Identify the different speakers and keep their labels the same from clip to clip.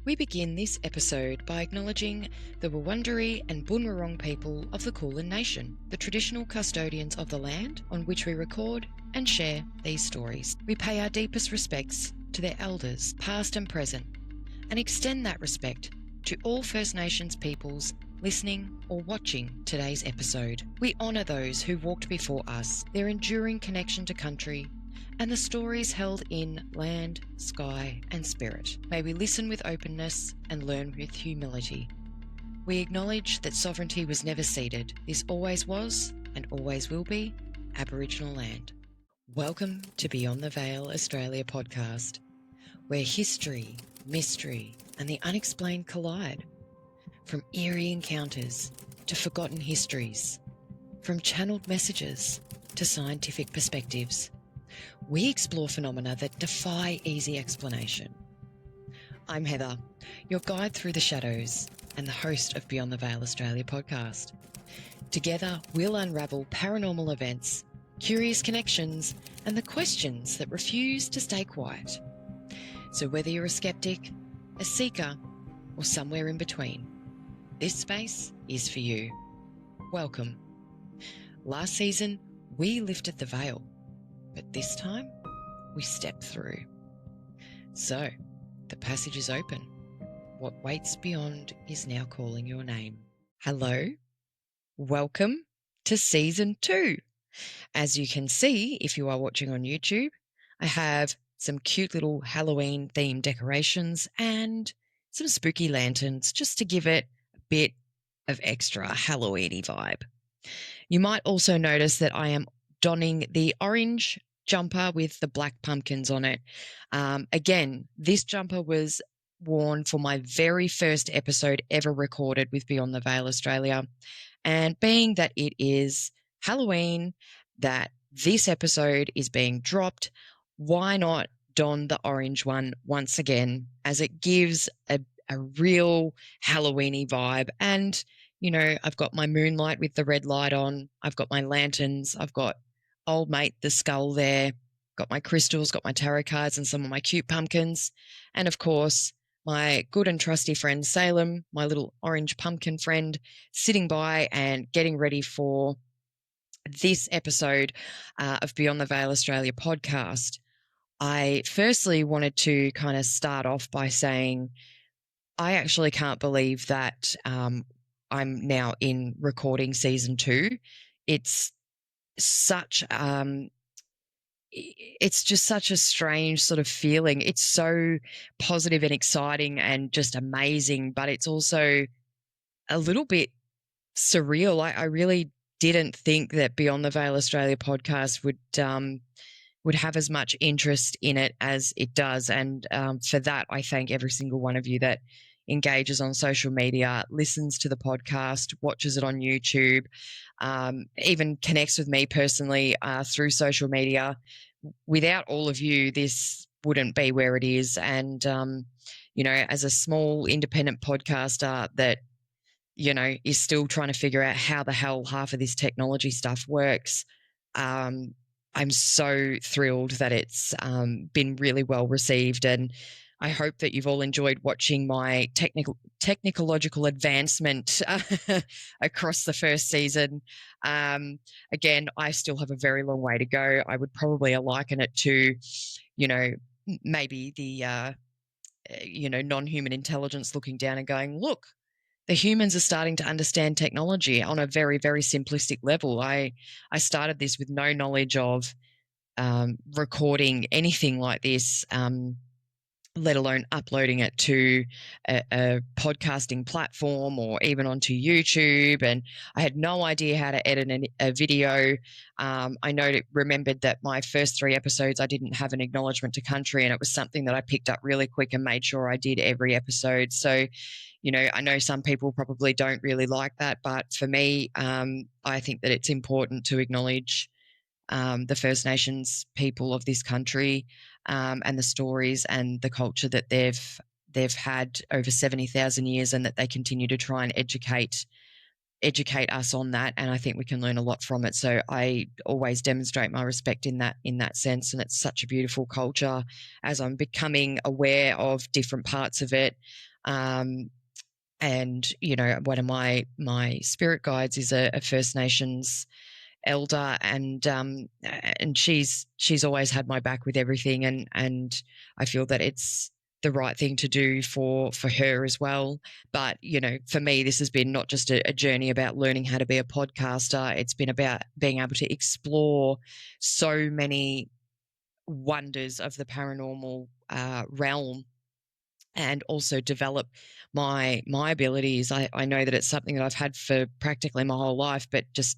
Speaker 1: We begin this episode by acknowledging the Wurundjeri and Bunurong people of the Kulin Nation, the traditional custodians of the land on which we record and share these stories. We pay our deepest respects to their elders, past and present, and extend that respect to all First Nations peoples listening or watching today's episode. We honour those who walked before us, their enduring connection to country, and the stories held in land, sky, and spirit. May we listen with openness and learn with humility. We acknowledge that sovereignty was never ceded. This always was and always will be Aboriginal land. Welcome to Beyond the Veil Australia podcast, where history, mystery, and the unexplained collide. From eerie encounters to forgotten histories, from channeled messages to scientific perspectives, we explore phenomena that defy easy explanation. I'm Heather, your guide through the shadows and the host of Beyond the Veil Australia podcast. Together, we'll unravel paranormal events, curious connections, and the questions that refuse to stay quiet. So whether you're a skeptic, a seeker, or somewhere in between, this space is for you. Welcome. Last season, we lifted the veil, but this time, we step through. So, the passage is open. What waits beyond is now calling your name. Hello. Welcome to Season 2. As you can see, if you are watching on YouTube, I have some cute little Halloween-themed decorations and some spooky lanterns just to give it a bit of extra Halloween-y vibe. You might also notice that I am donning the orange jumper with the black pumpkins on it. Again, this jumper was worn for my very first episode ever recorded with Beyond the Veil Australia. And being that it is Halloween, that this episode is being dropped, why not don the orange one once again, as it gives a real Halloween-y vibe. And, you know, I've got my moonlight with the red light on. I've got my lanterns. I've got old mate the skull there. Got my crystals, got my tarot cards and some of my cute pumpkins. And, of course, my good and trusty friend Salem, my little orange pumpkin friend, sitting by and getting ready for this episode of Beyond the Veil Australia podcast. I firstly wanted to kind of start off by saying I actually can't believe that I'm now in recording season 2. It's such it's just such a strange sort of feeling. It's so positive and exciting and just amazing, but it's also a little bit surreal. I really didn't think that Beyond the Veil Australia podcast would have as much interest in it as it does. And for that, I thank every single one of you that engages on social media, listens to the podcast, watches it on YouTube, even connects with me personally through social media. Without all of you, this wouldn't be where it is. And, you know, as a small independent podcaster that, you know, is still trying to figure out how the hell half of this technology stuff works, I'm so thrilled that it's been really well received, and I hope that you've all enjoyed watching my technological advancement across the first season. Again, I still have a very long way to go. I would probably liken it to, you know, maybe the, non-human intelligence looking down and going, look, the humans are starting to understand technology on a very, very simplistic level. I started this with no knowledge of recording anything like this, let alone uploading it to a podcasting platform or even onto YouTube. And I had no idea how to edit a video. I remembered that my first 3 episodes, I didn't have an acknowledgement to country, and it was something that I picked up really quick and made sure I did every episode. So, you know, I know some people probably don't really like that, but for me, I think that it's important to acknowledge the First Nations people of this country, and the stories and the culture that they've had over 70,000 years, and that they continue to try and educate us on that. And I think we can learn a lot from it. So I always demonstrate my respect in that sense. And it's such a beautiful culture. As I'm becoming aware of different parts of it, And, you know, one of my spirit guides is a First Nations elder, and she's always had my back with everything, and I feel that it's the right thing to do for her as well. But, you know, for me, this has been not just a journey about learning how to be a podcaster. It's been about being able to explore so many wonders of the paranormal realm, and also develop my abilities. I know that it's something that I've had for practically my whole life, but just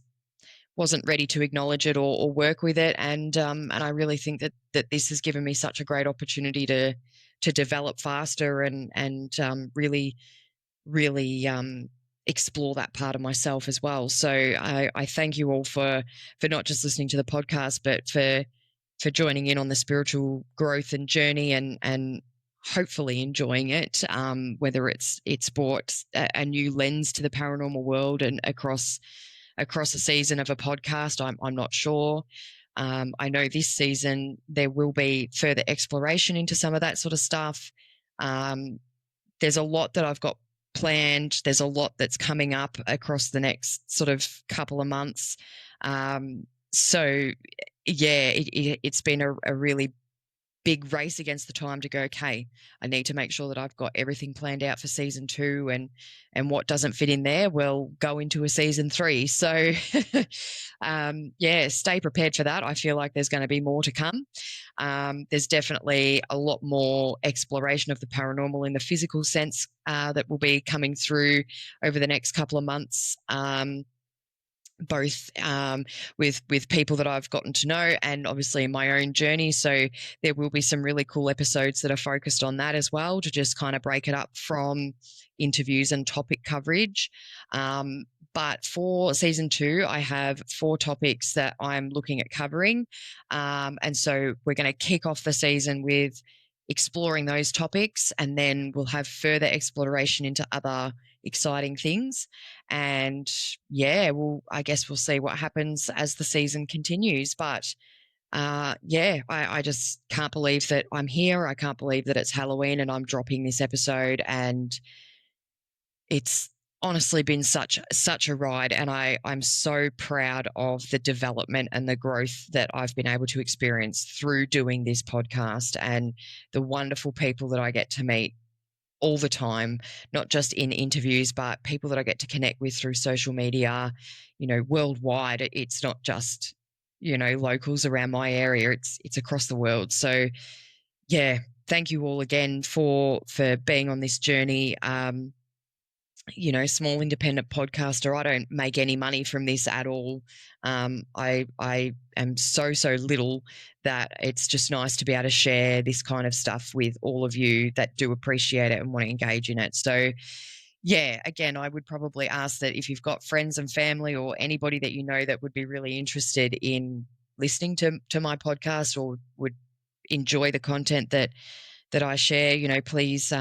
Speaker 1: wasn't ready to acknowledge it or work with it. And I really think that this has given me such a great opportunity to develop faster, and really explore that part of myself as well. So I thank you all for not just listening to the podcast, but for joining in on the spiritual growth and journey, and hopefully enjoying it. Whether it's brought a new lens to the paranormal world and across a season of a podcast, I'm not sure. I know this season there will be further exploration into some of that sort of stuff. There's a lot that I've got planned. There's a lot that's coming up across the next sort of couple of months. So yeah, it's been a really big race against the time to go, okay, I need to make sure that I've got everything planned out for season 2, and what doesn't fit in there will go into a season 3. So yeah, stay prepared for that. I feel like there's going to be more to come. There's definitely a lot more exploration of the paranormal in the physical sense that will be coming through over the next couple of months. Both with people that I've gotten to know, and obviously in my own journey. So there will be some really cool episodes that are focused on that as well, to just kind of break it up from interviews and topic coverage. But for season 2, I have 4 topics that I'm looking at covering. And so we're going to kick off the season with exploring those topics, and then we'll have further exploration into other exciting things. And yeah, I guess we'll see what happens as the season continues. But yeah, I just can't believe that I'm here. I can't believe that it's Halloween and I'm dropping this episode, and it's honestly been such a ride, and I'm so proud of the development and the growth that I've been able to experience through doing this podcast, and the wonderful people that I get to meet all the time, not just in interviews, but people that I get to connect with through social media, you know, worldwide. It's not just, you know, locals around my area. It's across the world. So yeah, thank you all again for being on this journey. You know, small independent podcaster. I don't make any money from this at all. I am so little that it's just nice to be able to share this kind of stuff with all of you that do appreciate it and want to engage in it. So yeah, again, I would probably ask that if you've got friends and family or anybody that you know that would be really interested in listening to my podcast, or would enjoy the content that I share, you know, please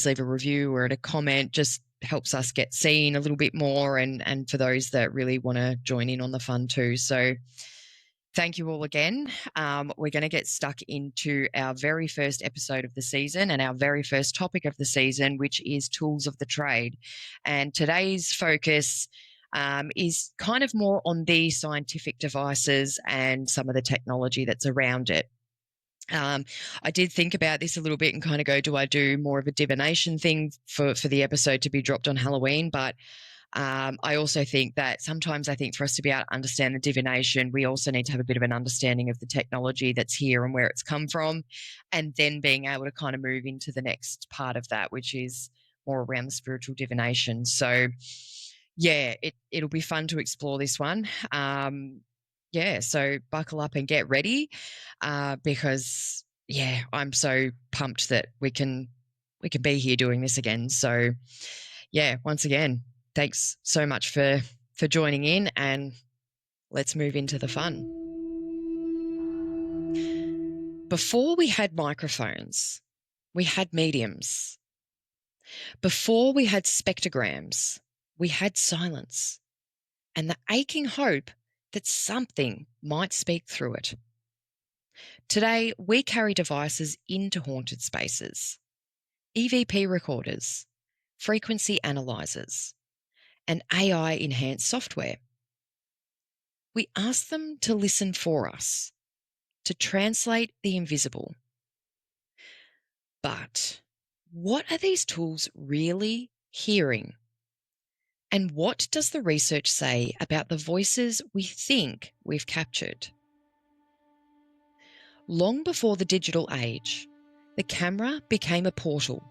Speaker 1: leave a review or a comment. Just helps us get seen a little bit more, and for those that really want to join in on the fun too. So thank you all again. We're going to get stuck into our very first episode of the season and our very first topic of the season, which is tools of the trade. And today's focus is kind of more on the scientific devices and some of the technology that's around it. I did think about this a little bit and kind of go, do I do more of a divination thing for the episode to be dropped on Halloween? But I also think that sometimes I think for us to be able to understand the divination, we also need to have a bit of an understanding of the technology that's here and where it's come from, and then being able to kind of move into the next part of that, which is more around the spiritual divination. So yeah, it'll be fun to explore this one. Yeah, so buckle up and get ready, because yeah, I'm so pumped that we can be here doing this again. So yeah, once again, thanks so much for joining in, and let's move into the fun. Before we had microphones, we had mediums. Before we had spectrograms, we had silence and the aching hope that something might speak through it. Today, we carry devices into haunted spaces. EVP recorders, frequency analyzers, and AI-enhanced software. We ask them to listen for us, to translate the invisible. But what are these tools really hearing? And what does the research say about the voices we think we've captured? Long before the digital age, the camera became a portal.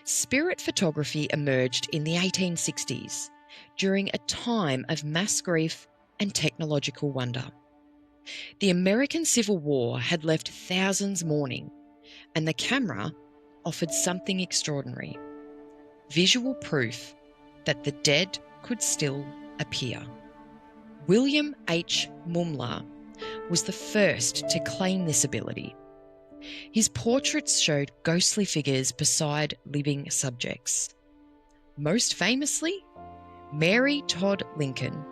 Speaker 1: Spirit photography emerged in the 1860s during a time of mass grief and technological wonder. The American Civil War had left thousands mourning, and the camera offered something extraordinary: visual proof that the dead could still appear. William H. Mumler was the first to claim this ability. His portraits showed ghostly figures beside living subjects. Most famously, Mary Todd Lincoln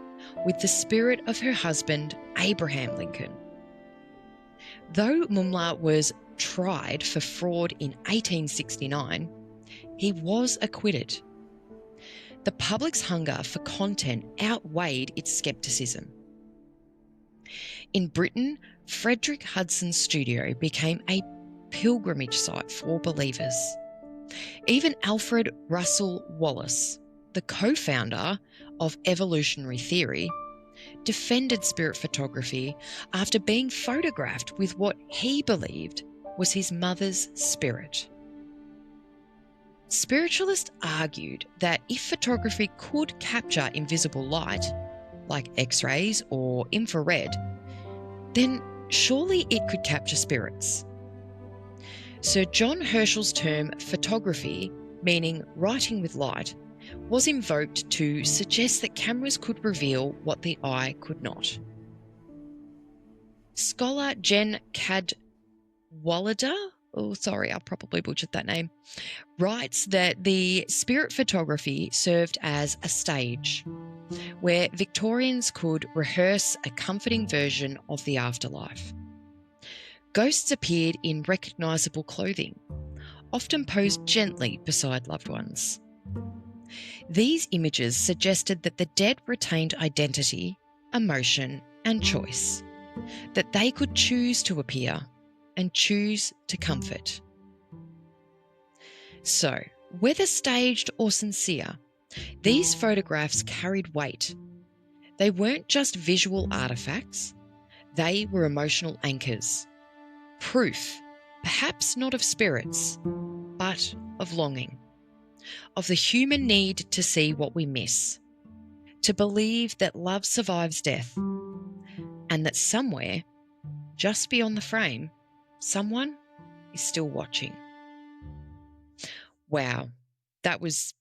Speaker 1: with the spirit of her husband, Abraham Lincoln. Though Mumler was tried for fraud in 1869, he was acquitted. The public's hunger for content outweighed its skepticism. In Britain, Frederick Hudson's studio became a pilgrimage site for believers. Even Alfred Russel Wallace, the co-founder of evolutionary theory, defended spirit photography after being photographed with what he believed was his mother's spirit. Spiritualists argued that if photography could capture invisible light, like X-rays or infrared, then surely it could capture spirits. Sir John Herschel's term photography, meaning writing with light, was invoked to suggest that cameras could reveal what the eye could not. Scholar Jen Cadwallader, I probably butchered that name, writes that the spirit photography served as a stage where Victorians could rehearse a comforting version of the afterlife. Ghosts appeared in recognisable clothing, often posed gently beside loved ones. These images suggested that the dead retained identity, emotion, and choice, that they could choose to appear and choose to comfort. So, whether staged or sincere, these photographs carried weight. They weren't just visual artefacts, they were emotional anchors. Proof, perhaps not of spirits, but of longing, of the human need to see what we miss, to believe that love survives death, and that somewhere, just beyond the frame, someone is still watching. Wow, that was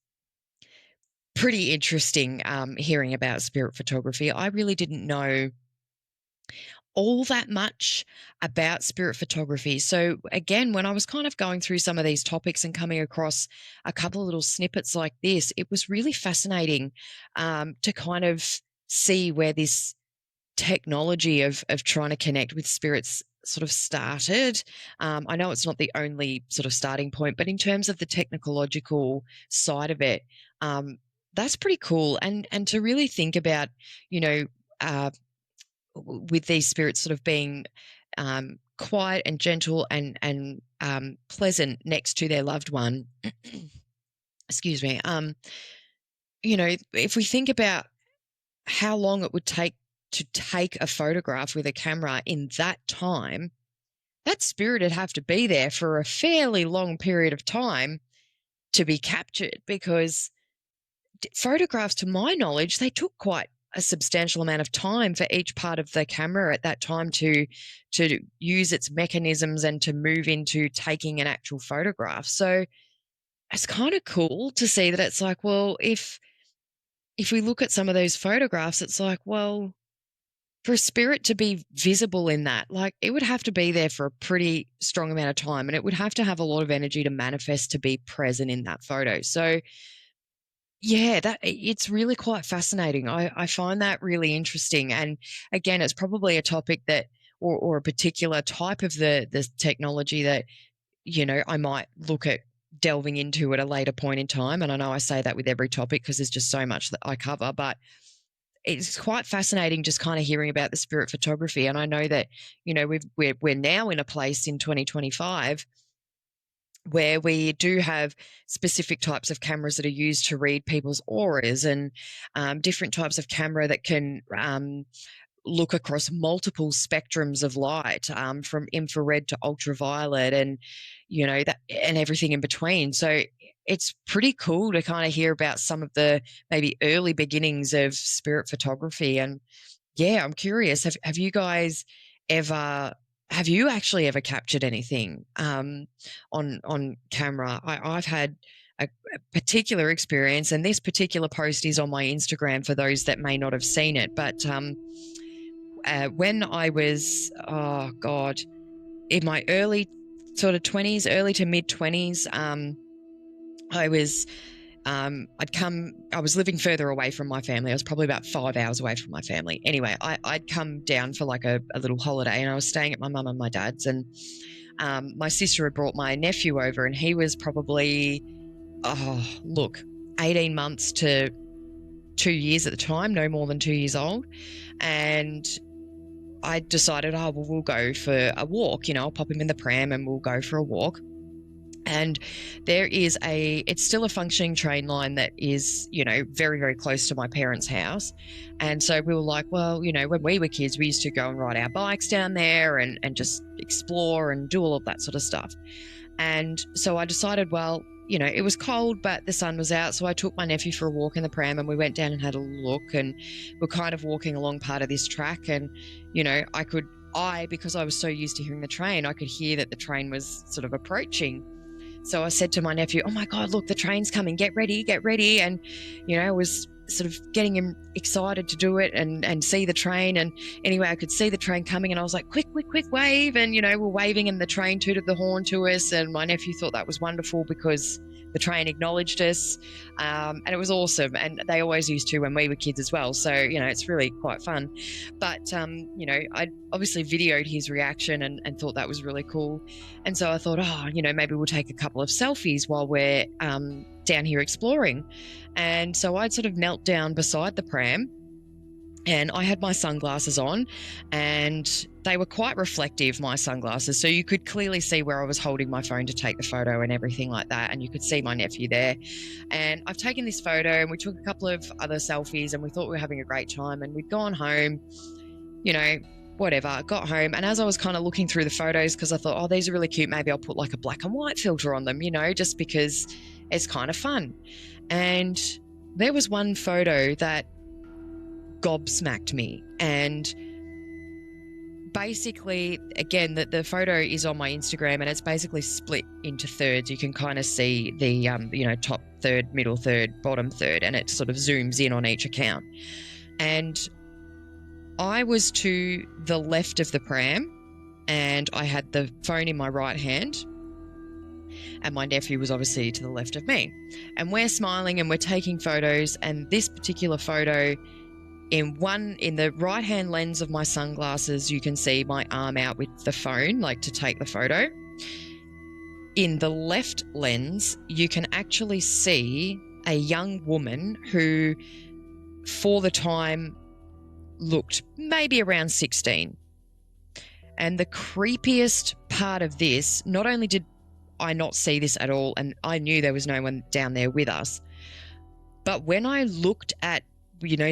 Speaker 1: pretty interesting hearing about spirit photography. I really didn't know all that much about spirit photography. So again, when I was kind of going through some of these topics and coming across a couple of little snippets like this, it was really fascinating to kind of see where this technology of trying to connect with spirits sort of started. I know it's not the only sort of starting point, but in terms of the technological side of it, that's pretty cool. And to really think about, with these spirits sort of being quiet and gentle and pleasant next to their loved one. Excuse me. If we think about how long it would take to take a photograph with a camera in that time, that spirit would have to be there for a fairly long period of time to be captured, because photographs, to my knowledge, they took quite a substantial amount of time for each part of the camera at that time to use its mechanisms and to move into taking an actual photograph. So it's kind of cool to see that it's like, well, if we look at some of those photographs, it's like, well, for a spirit to be visible in that, like, it would have to be there for a pretty strong amount of time, and it would have to have a lot of energy to manifest to be present in that photo. So yeah, it's really quite fascinating. I find that really interesting. And again, it's probably a topic that, or a particular type of the technology that, I might look at delving into at a later point in time. And I know I say that with every topic because there's just so much that I cover, but it's quite fascinating just kind of hearing about the spirit photography. And I know that, we're now in a place in 2025 where we do have specific types of cameras that are used to read people's auras, and different types of camera that can look across multiple spectrums of light, from infrared to ultraviolet, and that and everything in between. So it's pretty cool to kind of hear about some of the maybe early beginnings of spirit photography. And yeah, I'm curious, have you guys ever have you actually ever captured anything on camera? I've had a particular experience, and this particular post is on my Instagram for those that may not have seen it. But when I was, oh God, in my early sort of 20s, early to mid 20s, I was I was living further away from my family. I was probably about 5 hours away from my family. Anyway, I'd come down for like a little holiday, and I was staying at my mum and my dad's, and my sister had brought my nephew over, and he was probably, 18 months to 2 years at the time, no more than 2 years old. And I decided, we'll go for a walk. I'll pop him in the pram and we'll go for a walk. And there is it's still a functioning train line that is, very, very close to my parents' house. And so we were like, well, when we were kids, we used to go and ride our bikes down there and just explore and do all of that sort of stuff. And so I decided, well, it was cold, but the sun was out. So I took my nephew for a walk in the pram, and we went down and had a look, and we're kind of walking along part of this track. And, because I was so used to hearing the train, I could hear that the train was sort of approaching. So I said to my nephew, oh my God, look, the train's coming, get ready, get ready. And, I was sort of getting him excited to do it and see the train. And anyway, I could see the train coming, and I was like, quick, wave. And, we're waving, and the train tooted the horn to us. And my nephew thought that was wonderful because the train acknowledged us. And it was awesome. And they always used to when we were kids as well. So, it's really quite fun. But, I obviously videoed his reaction and thought that was really cool. And so I thought, maybe we'll take a couple of selfies while we're down here exploring. And so I'd sort of knelt down beside the pram, and I had my sunglasses on, and they were quite reflective, my sunglasses. So you could clearly see where I was holding my phone to take the photo and everything like that. And you could see my nephew there. And I've taken this photo, and we took a couple of other selfies, and we thought we were having a great time, and we'd gone home, whatever, got home. And as I was kind of looking through the photos, because I thought, these are really cute, maybe I'll put like a black and white filter on them, just because it's kind of fun. And there was one photo that gobsmacked me. And basically, again, the photo is on my Instagram, and it's basically split into thirds. You can kind of see the, top third, middle third, bottom third, and it sort of zooms in on each account. And I was to the left of the pram, and I had the phone in my right hand, and my nephew was obviously to the left of me. And we're smiling and we're taking photos, and this particular photo, in the right-hand lens of my sunglasses, you can see my arm out with the phone, like to take the photo. In the left lens, you can actually see a young woman who, for the time, looked maybe around 16. And the creepiest part of this, not only did I not see this at all, and I knew there was no one down there with us, but when I looked at,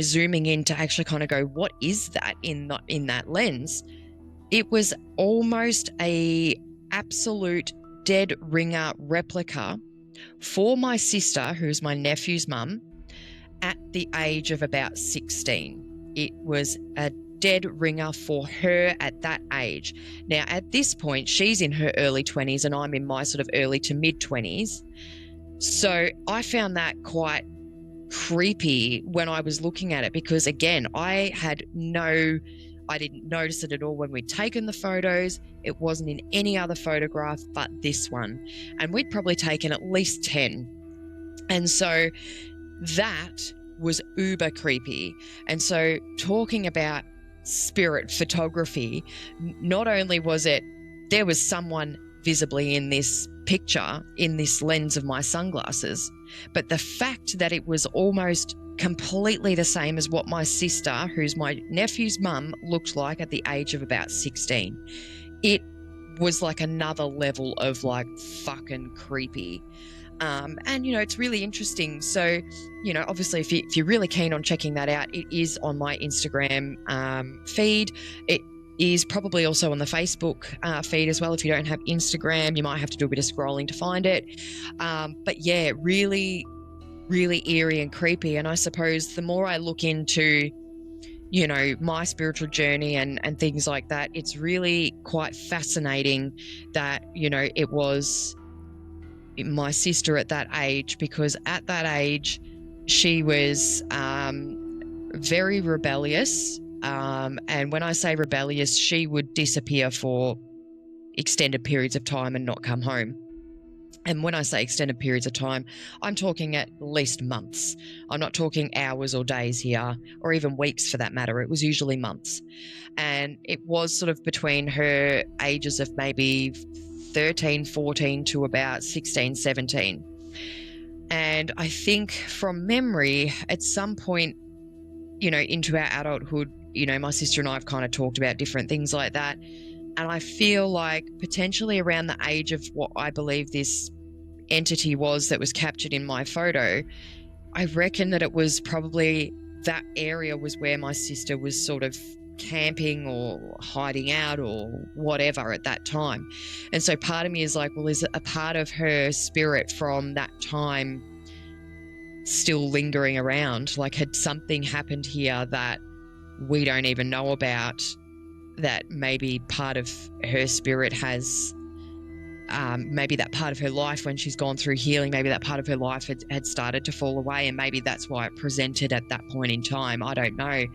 Speaker 1: zooming in to actually kind of go, what is that in that lens? It was almost a absolute dead ringer replica for my sister, who's my nephew's mum, at the age of about 16. It was a dead ringer for her at that age. Now, at this point, she's in her early 20s and I'm in my sort of early to mid 20s. So I found that quite creepy when I was looking at it, because again, I didn't notice it at all when we'd taken the photos. It wasn't in any other photograph but this one. And we'd probably taken at least 10. And so that was uber creepy. And so talking about spirit photography, not only was there was someone visibly in this picture in this lens of my sunglasses, but the fact that it was almost completely the same as what my sister, who's my nephew's mum, looked like at the age of about 16, it was like another level of like fucking creepy. And, it's really interesting. So, obviously, if you're really keen on checking that out, it is on my Instagram feed. It is probably also on the Facebook feed as well. If you don't have Instagram, you might have to do a bit of scrolling to find it. But yeah, really, really eerie and creepy. And I suppose the more I look into, my spiritual journey and things like that, it's really quite fascinating that, it was my sister at that age, because at that age, she was very rebellious. And when I say rebellious, she would disappear for extended periods of time and not come home. And when I say extended periods of time, I'm talking at least months. I'm not talking hours or days here, or even weeks for that matter. It was usually months. And it was sort of between her ages of maybe 13, 14 to about 16, 17. And I think from memory, at some point, into our adulthood, my sister and I have kind of talked about different things like that. And I feel like potentially around the age of what I believe this entity was that was captured in my photo, I reckon that it was probably that area was where my sister was sort of camping or hiding out or whatever at that time. And so part of me is like, well, is a part of her spirit from that time still lingering around? Like, had something happened here that we don't even know about, that maybe part of her spirit has, maybe that part of her life when she's gone through healing, maybe that part of her life had started to fall away, and maybe that's why it presented at that point in time. I don't know.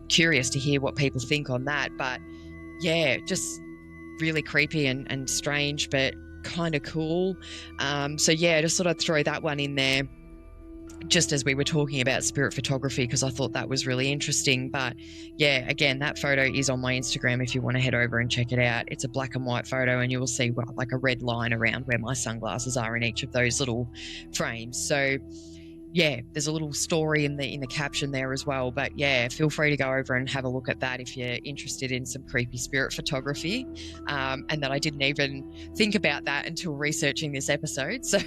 Speaker 1: Curious to hear what people think on that. But yeah, just really creepy and strange, but kind of cool. So yeah, just sort of throw that one in there, just as we were talking about spirit photography, because I thought that was really interesting. But yeah, again, that photo is on my Instagram if you want to head over and check it out. It's a black and white photo, and you will see like a red line around where my sunglasses are in each of those little frames. So yeah, there's a little story in the caption there as well. But yeah, feel free to go over and have a look at that if you're interested in some creepy spirit photography. And that I didn't even think about that until researching this episode. So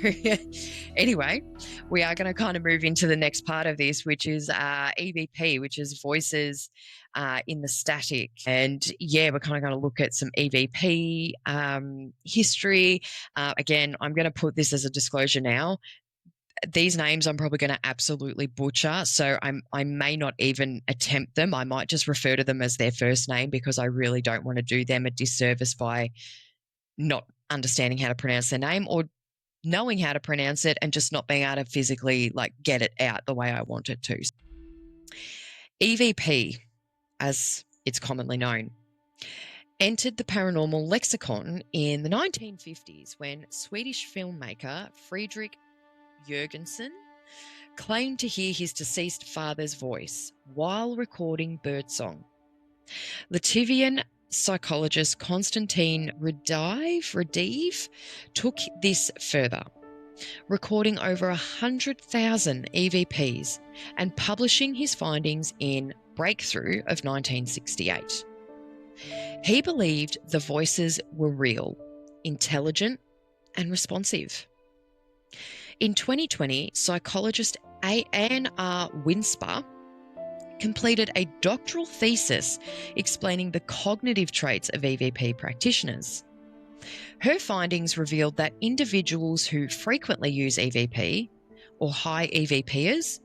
Speaker 1: anyway, we are going to kind of move into the next part of this, which is EVP, which is voices in the static. And yeah, we're kind of going to look at some EVP history. Again, I'm going to put this as a disclosure now. These names I'm probably going to absolutely butcher, so I may not even attempt them. I might just refer to them as their first name, because I really don't want to do them a disservice by not understanding how to pronounce their name, or knowing how to pronounce it and just not being able to physically like get it out the way I want it to. EVP, as it's commonly known, entered the paranormal lexicon in the 1950s when Swedish filmmaker Fredrik Jurgensen claimed to hear his deceased father's voice while recording birdsong. Latvian psychologist Konstantin Radiv took this further, recording over 100,000 EVPs and publishing his findings in Breakthrough of 1968. He believed the voices were real, intelligent, and responsive. In 2020, psychologist Anne R. Winsper completed a doctoral thesis explaining the cognitive traits of EVP practitioners. Her findings revealed that individuals who frequently use EVP, or high EVPers,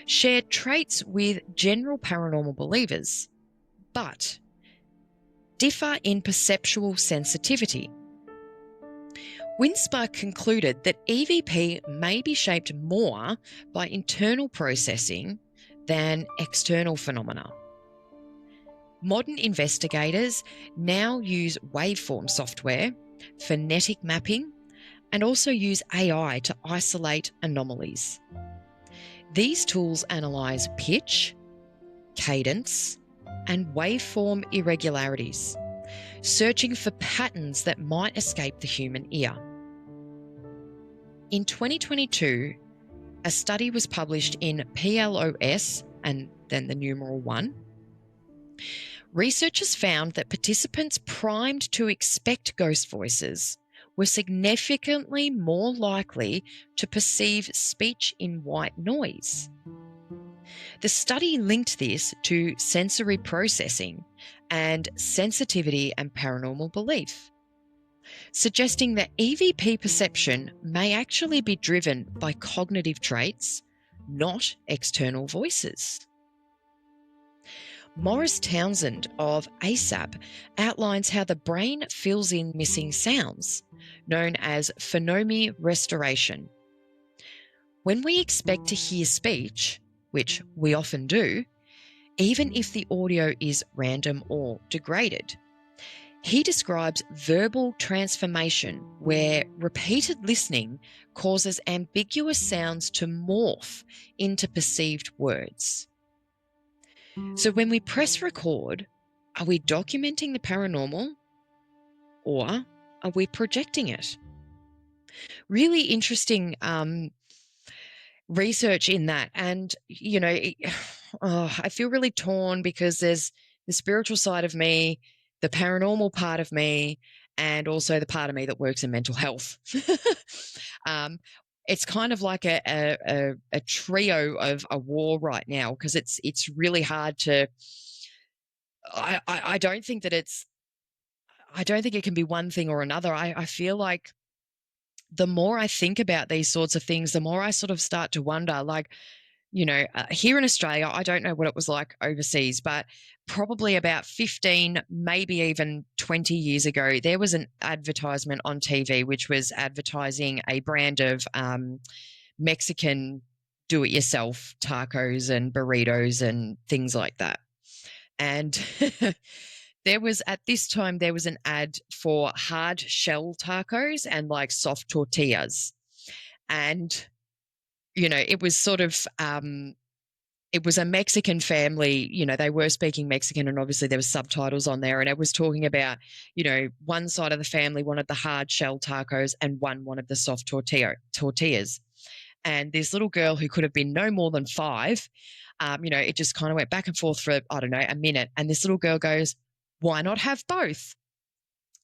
Speaker 1: share traits with general paranormal believers, but differ in perceptual sensitivity. Winsper concluded that EVP may be shaped more by internal processing than external phenomena. Modern investigators now use waveform software, phonetic mapping, and also use AI to isolate anomalies. These tools analyse pitch, cadence, and waveform irregularities, searching for patterns that might escape the human ear. In 2022, a study was published in PLOS and then the numeral 1. Researchers found that participants primed to expect ghost voices were significantly more likely to perceive speech in white noise. The study linked this to sensory processing and sensitivity and paranormal belief, suggesting that EVP perception may actually be driven by cognitive traits, not external voices. Morris Townsend of ASAP outlines how the brain fills in missing sounds, known as phoneme restoration. When we expect to hear speech, which we often do, even if the audio is random or degraded, he describes verbal transformation where repeated listening causes ambiguous sounds to morph into perceived words. So when we press record, are we documenting the paranormal or are we projecting it? Really interesting research in that. And, I feel really torn because there's the spiritual side of me, the paranormal part of me, and also the part of me that works in mental health. It's kind of like a trio of a war right now because it's really hard to. I don't think that I don't think it can be one thing or another. I feel like the more I think about these sorts of things, the more I sort of start to wonder, like, here in Australia, I don't know what it was like overseas, but probably about 15, maybe even 20 years ago, there was an advertisement on TV which was advertising a brand of Mexican do-it-yourself tacos and burritos and things like that. And at this time, there was an ad for hard shell tacos and like soft tortillas. And, it was sort of, it was a Mexican family, they were speaking Mexican and obviously there was subtitles on there. And it was talking about, one side of the family wanted the hard shell tacos and one wanted the soft tortillas. And this little girl who could have been no more than 5, it just kind of went back and forth for, I don't know, a minute. And this little girl goes, why not have both?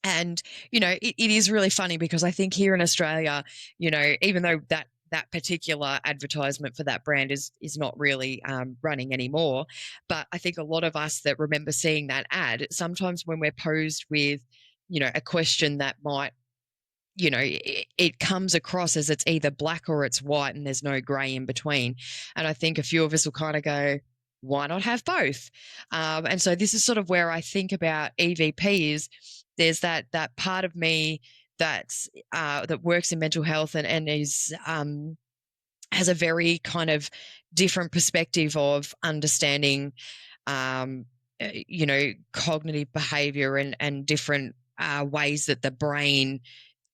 Speaker 1: And, it is really funny because I think here in Australia, even though that particular advertisement for that brand is not really running anymore, but I think a lot of us that remember seeing that ad, sometimes when we're posed with, a question that might, it comes across as it's either black or it's white and there's no gray in between. And I think a few of us will kind of go, why not have both? And so this is sort of where I think about EVP is there's that part of me that's that works in mental health and is has a very kind of different perspective of understanding, cognitive behavior and different ways that the brain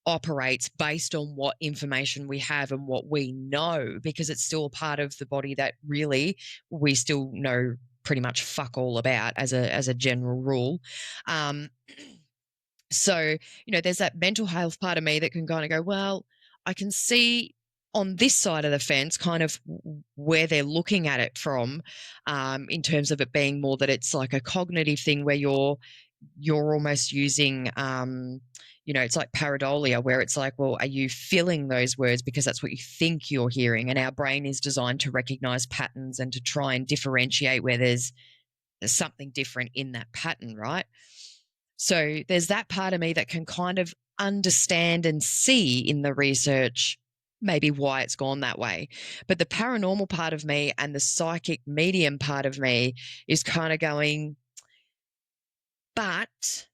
Speaker 1: operates based on what information we have and what we know, because it's still a part of the body that really we still know pretty much fuck all about as a general rule. So, there's that mental health part of me that can kind of go, well, I can see on this side of the fence kind of where they're looking at it from, in terms of it being more that it's like a cognitive thing where you're almost using, it's like pareidolia, where it's like, well, are you feeling those words because that's what you think you're hearing? And our brain is designed to recognize patterns and to try and differentiate where there's something different in that pattern, right? So there's that part of me that can kind of understand and see in the research maybe why it's gone that way. But the paranormal part of me and the psychic medium part of me is kind of going, but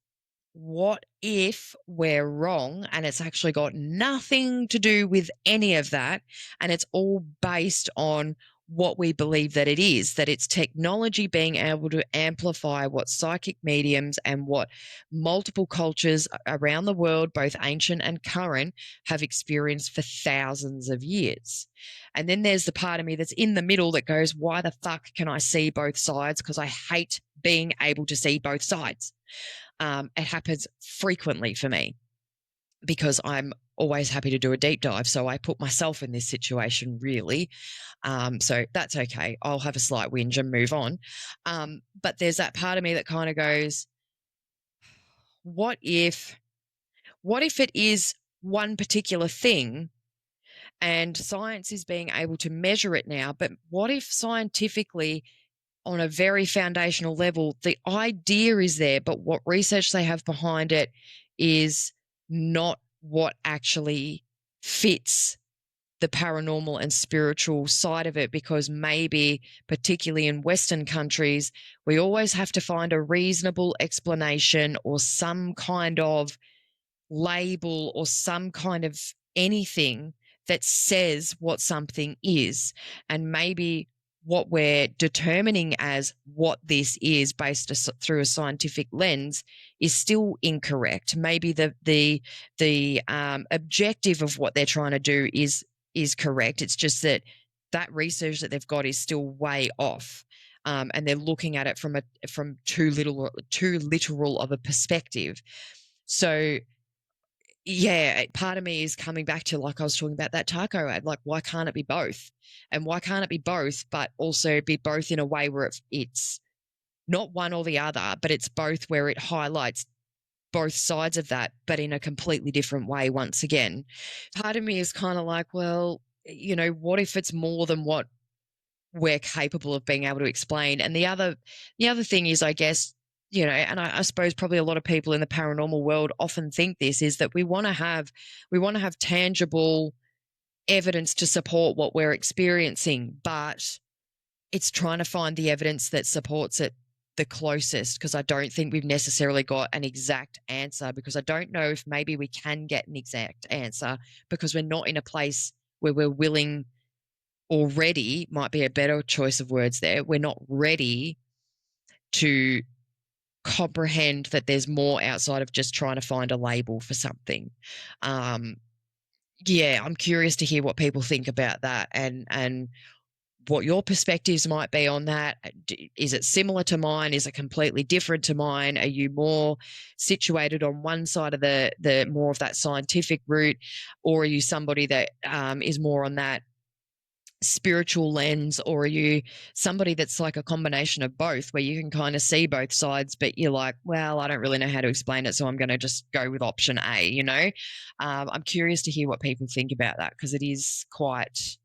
Speaker 1: what if we're wrong and it's actually got nothing to do with any of that and it's all based on what we believe that it is, that it's technology being able to amplify what psychic mediums and what multiple cultures around the world, both ancient and current, have experienced for thousands of years. And then there's the part of me that's in the middle that goes, why the fuck can I see both sides? Because I hate being able to see both sides. It happens frequently for me. because I'm always happy to do a deep dive. So I put myself in this situation, really. So that's okay. I'll have a slight whinge and move on. But there's that part of me that kind of goes, what if it is one particular thing and science is being able to measure it now, but what if scientifically, on a very foundational level, the idea is there, but what research they have behind it is not what actually fits the paranormal and spiritual side of it, because maybe, particularly in Western countries, we always have to find a reasonable explanation or some kind of label or some kind of anything that says what something is. And maybe what we're determining as what this is based through a scientific lens is still incorrect. Maybe the objective of what they're trying to do is correct. It's just that research that they've got is still way off. And they're looking at it from too literal of a perspective. So yeah, part of me is coming back to, like I was talking about that taco ad, like, why can't it be both? And why can't it be both, but also be both in a way where it's not one or the other, but it's both, where it highlights both sides of that, but in a completely different way once again. Part of me is kind of like, well, what if it's more than what we're capable of being able to explain? And the other thing is, I guess, and I suppose probably a lot of people in the paranormal world often think this, is that we want to have tangible evidence to support what we're experiencing, but it's trying to find the evidence that supports it the closest, because I don't think we've necessarily got an exact answer, because I don't know if maybe we can get an exact answer because we're not in a place where we're willing, or ready, might be a better choice of words there, we're not ready to comprehend that there's more outside of just trying to find a label for something. Yeah, I'm curious to hear what people think about that, and what your perspectives might be on that. Is it similar to mine? Is it completely different to mine? Are you more situated on one side of the more of that scientific route, or are you somebody that is more on that spiritual lens, or are you somebody that's like a combination of both, where you can kind of see both sides, but you're like, well, I don't really know how to explain it, so I'm going to just go with option A? I'm curious to hear what people think about that, because it is quite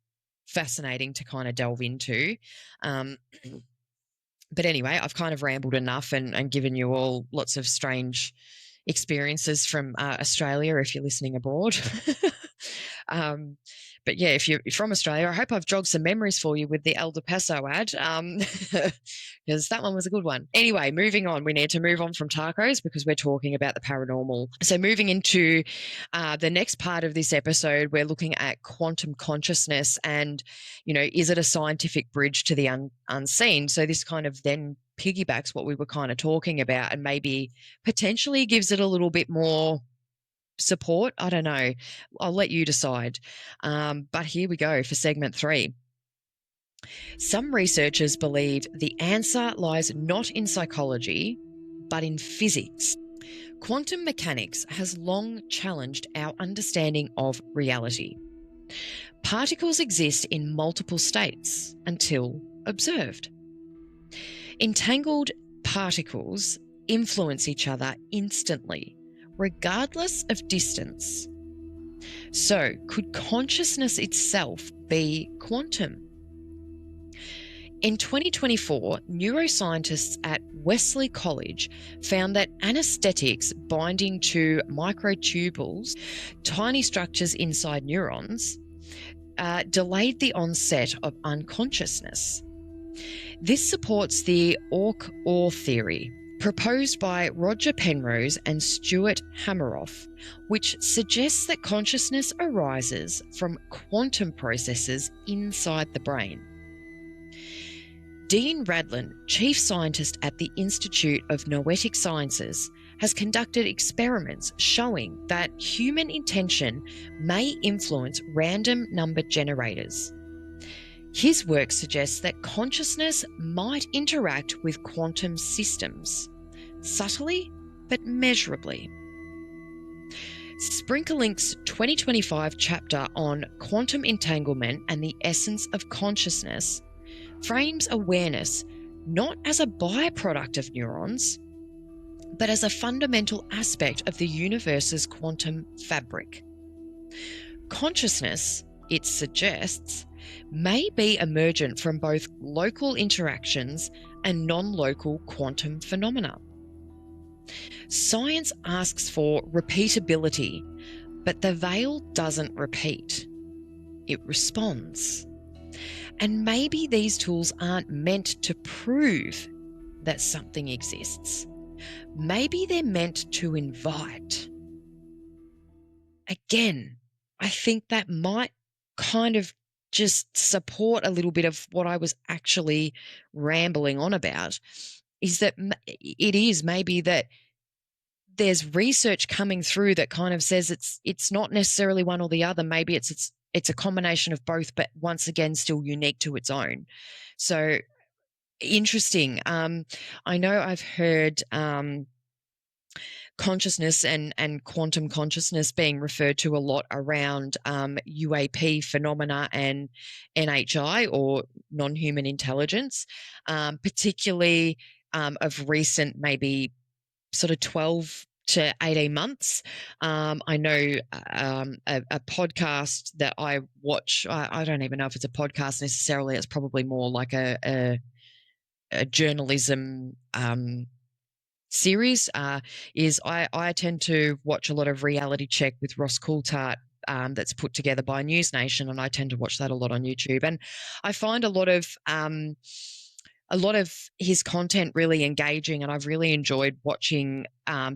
Speaker 1: fascinating to kind of delve into. But anyway, I've kind of rambled enough and given you all lots of strange experiences from Australia if you're listening abroad. But yeah, if you're from Australia, I hope I've jogged some memories for you with the El Paso ad, because that one was a good one. Anyway, moving on. We need to move on from tacos because we're talking about the paranormal. So moving into the next part of this episode, we're looking at quantum consciousness and, is it a scientific bridge to the unseen? So this kind of then piggybacks what we were kind of talking about, and maybe potentially gives it a little bit more support. I don't know. I'll let you decide. But here we go for segment 3. Some researchers believe the answer lies not in psychology, but in physics. Quantum mechanics has long challenged our understanding of reality. Particles exist in multiple states until observed. Entangled particles influence each other instantly, regardless of distance. So, could consciousness itself be quantum? In 2024, neuroscientists at Wesley College found that anesthetics binding to microtubules, tiny structures inside neurons, delayed the onset of unconsciousness. This supports the OR theory, proposed by Roger Penrose and Stuart Hameroff, which suggests that consciousness arises from quantum processes inside the brain. Dean Radlin, chief scientist at the Institute of Noetic Sciences, has conducted experiments showing that human intention may influence random number generators. His work suggests that consciousness might interact with quantum systems, subtly but measurably. Sprinklelink's 2025 chapter on quantum entanglement and the essence of consciousness frames awareness not as a byproduct of neurons, but as a fundamental aspect of the universe's quantum fabric. Consciousness, it suggests, may be emergent from both local interactions and non-local quantum phenomena. Science asks for repeatability, but the veil doesn't repeat. It responds. And maybe these tools aren't meant to prove that something exists. Maybe they're meant to invite. Again, I think that might kind of just support a little bit of what I was actually rambling on about, is that it is maybe that there's research coming through that kind of says it's not necessarily one or the other. Maybe it's a combination of both, but once again, still unique to its own. So interesting. I know I've heard consciousness and quantum consciousness being referred to a lot around UAP phenomena and NHI, or non-human intelligence, particularly of recent, maybe sort of 12 to 18 months. I know a podcast that I watch, I don't even know if it's a podcast necessarily, it's probably more like a journalism series, is I tend to watch a lot of Reality Check with Ross Coulthart, that's put together by News Nation, and I tend to watch that a lot on YouTube. And I find a lot of his content really engaging, and I've really enjoyed watching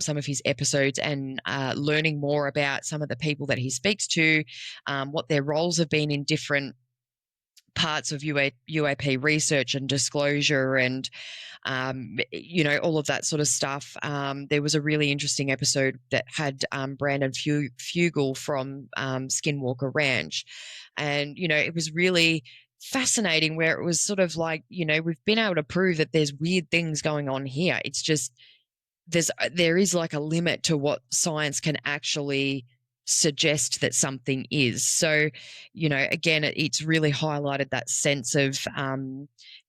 Speaker 1: some of his episodes and learning more about some of the people that he speaks to, what their roles have been in different parts of UAP research and disclosure, and all of that sort of stuff. There was a really interesting episode that had Brandon Fugel from Skinwalker Ranch, and it was really fascinating, where it was sort of like, we've been able to prove that there's weird things going on here. It's just there is like a limit to what science can actually suggest that something is. So, again, it's really highlighted that sense of,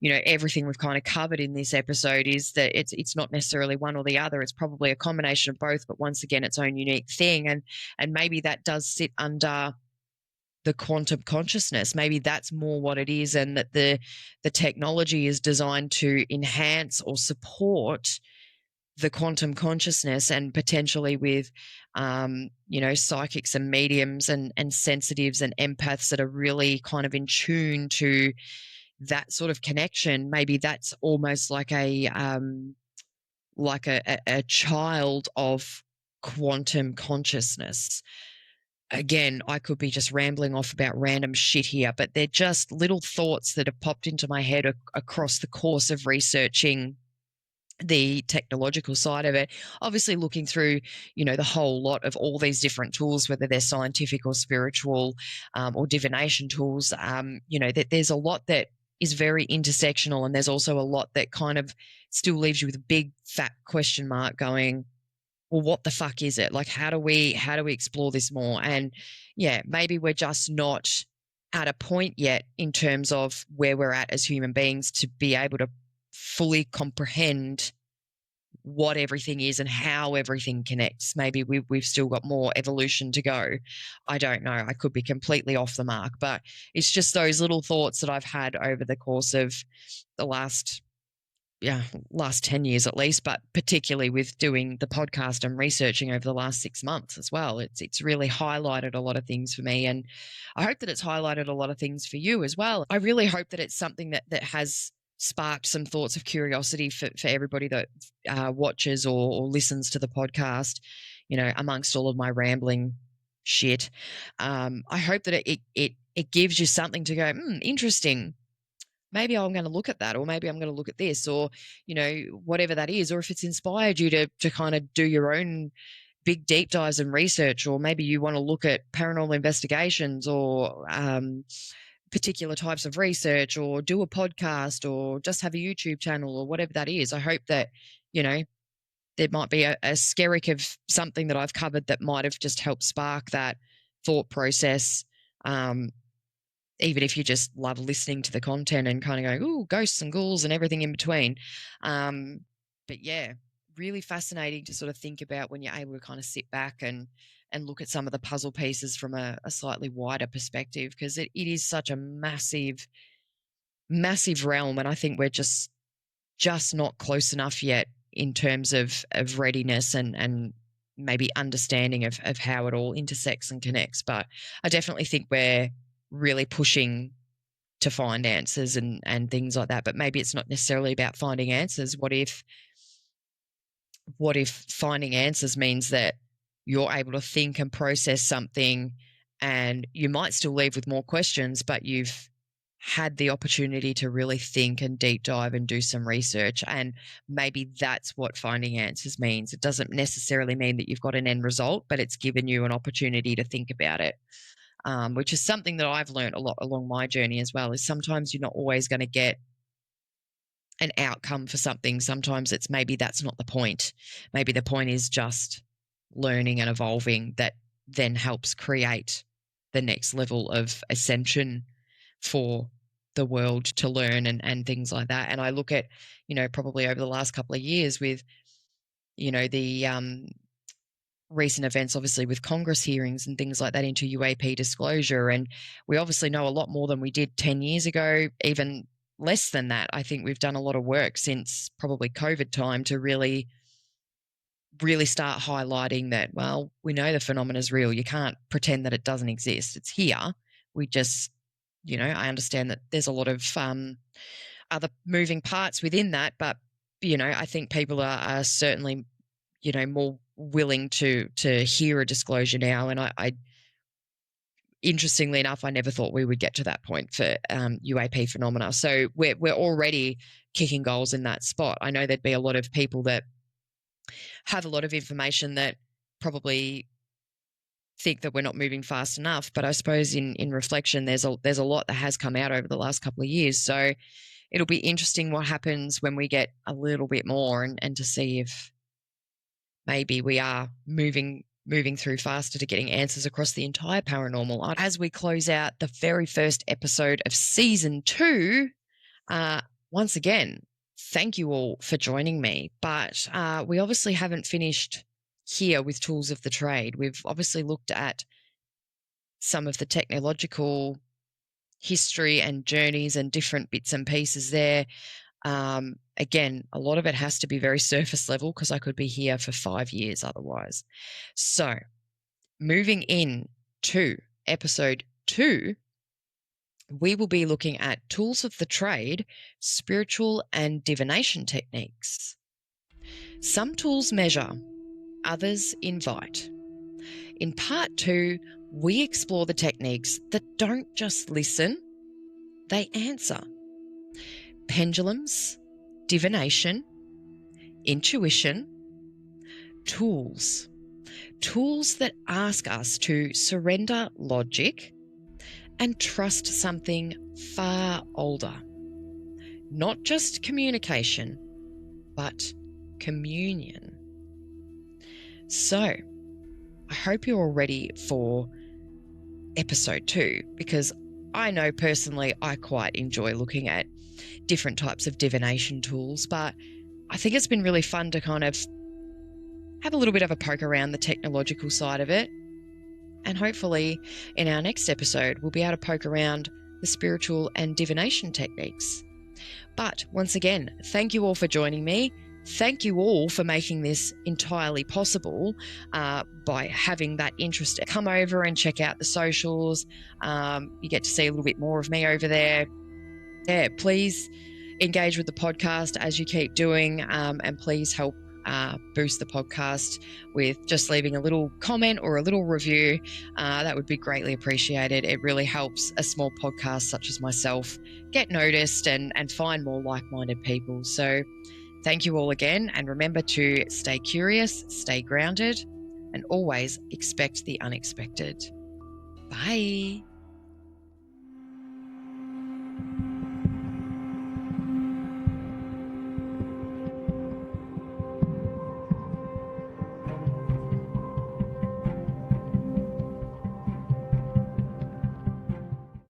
Speaker 1: everything we've kind of covered in this episode is that it's not necessarily one or the other. It's probably a combination of both, but once again, its own unique thing. And maybe that does sit under the quantum consciousness. Maybe that's more what it is, and that the technology is designed to enhance or support the quantum consciousness, and potentially with, psychics and mediums and sensitives and empaths that are really kind of in tune to that sort of connection. Maybe that's almost like a child of quantum consciousness. Again, I could be just rambling off about random shit here, but they're just little thoughts that have popped into my head across the course of researching the technological side of it. Obviously looking through, the whole lot of all these different tools, whether they're scientific or spiritual, or divination tools, that there's a lot that is very intersectional, and there's also a lot that kind of still leaves you with a big fat question mark going, well, what the fuck is it? Like, how do we explore this more? And yeah, maybe we're just not at a point yet in terms of where we're at as human beings to be able to fully comprehend what everything is and how everything connects. Maybe we've still got more evolution to go. I don't know. I could be completely off the mark, but it's just those little thoughts that I've had over the course of the last 10 years at least, but particularly with doing the podcast and researching over the last 6 months as well. It's really highlighted a lot of things for me, and I hope that it's highlighted a lot of things for you as well. I really hope that it's something that has sparked some thoughts of curiosity for everybody that watches or listens to the podcast, amongst all of my rambling shit. I hope that it gives you something to go, interesting. Maybe I'm going to look at that, or maybe I'm going to look at this, or, whatever that is, or if it's inspired you to kind of do your own big deep dives and research, or maybe you want to look at paranormal investigations, or particular types of research, or do a podcast, or just have a YouTube channel, or whatever that is. I hope that, there might be a skerrick of something that I've covered that might have just helped spark that thought process. Even if you just love listening to the content and kind of going, ooh, ghosts and ghouls and everything in between. But yeah, really fascinating to sort of think about when you're able to kind of sit back and look at some of the puzzle pieces from a slightly wider perspective, because it is such a massive, massive realm. And I think we're just not close enough yet in terms of readiness and maybe understanding of how it all intersects and connects. But I definitely think we're really pushing to find answers and things like that. But maybe it's not necessarily about finding answers. What if finding answers means that you're able to think and process something, and you might still leave with more questions, but you've had the opportunity to really think and deep dive and do some research. And maybe that's what finding answers means. It doesn't necessarily mean that you've got an end result, but it's given you an opportunity to think about it. Which is something that I've learned a lot along my journey as well, is sometimes you're not always going to get an outcome for something. Sometimes it's maybe that's not the point. Maybe the point is just learning and evolving that then helps create the next level of ascension for the world to learn and things like that. And I look at, probably over the last couple of years with, the recent events, obviously with Congress hearings and things like that into UAP disclosure. And we obviously know a lot more than we did 10 years ago, even less than that. I think we've done a lot of work since probably COVID time to really start highlighting that, well, we know the phenomenon is real. You can't pretend that it doesn't exist. It's here. We just, I understand that there's a lot of other moving parts within that, but, I think people are certainly, more willing to hear a disclosure now. And I interestingly enough, I never thought we would get to that point for UAP phenomena. So we're already kicking goals in that spot. I know there'd be a lot of people that have a lot of information that probably think that we're not moving fast enough. But I suppose in reflection, there's a lot that has come out over the last couple of years. So it'll be interesting what happens when we get a little bit more and to see if maybe we are moving through faster to getting answers across the entire paranormal. As we close out the very first episode of season 2, once again, thank you all for joining me. But we obviously haven't finished here with Tools of the Trade. We've obviously looked at some of the technological history and journeys and different bits and pieces there. Again, a lot of it has to be very surface level because I could be here for 5 years otherwise. So moving in to episode 2, we will be looking at Tools of the Trade, spiritual and divination techniques. Some tools measure, others invite. In part 2, we explore the techniques that don't just listen, they answer. Pendulums, divination, intuition, tools that ask us to surrender logic and trust something far older. Not just communication, but communion. So, I hope you're all ready for episode 2, because I know personally I quite enjoy looking at different types of divination tools, but I think it's been really fun to kind of have a little bit of a poke around the technological side of it. And hopefully in our next episode, we'll be able to poke around the spiritual and divination techniques. But once again, thank you all for joining me. Thank you all for making this entirely possible by having that interest. Come over and check out the socials. You get to see a little bit more of me over there. Yeah, please engage with the podcast as you keep doing, and please help boost the podcast with just leaving a little comment or a little review. That would be greatly appreciated. It really helps a small podcast such as myself get noticed and find more like-minded people. So thank you all again, and remember to stay curious, stay grounded, and always expect the unexpected. Bye.